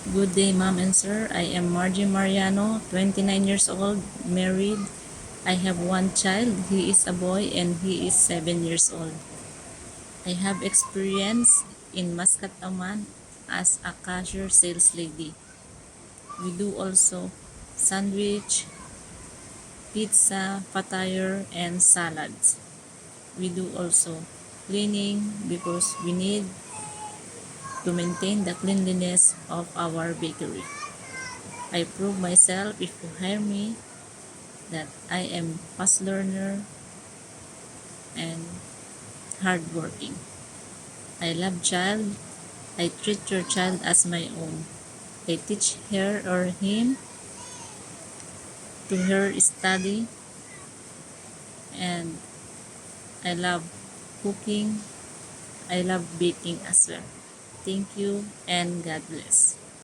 Good day, ma'am and sir. I am Margie Mariano, 29 years old, married. I have one child. He is a boy and he is 7 years old. I have experience in Muscat Aman as a cashier sales lady. We do also sandwich, pizza, fatire, and salads. We do also cleaning because we need to maintain the cleanliness of our bakery. I prove myself if you hire me that I am fast learner and hardworking. I love child. I treat your child as my own. I teach her or him to her study, and I love cooking. I love baking as well. Thank you and God bless.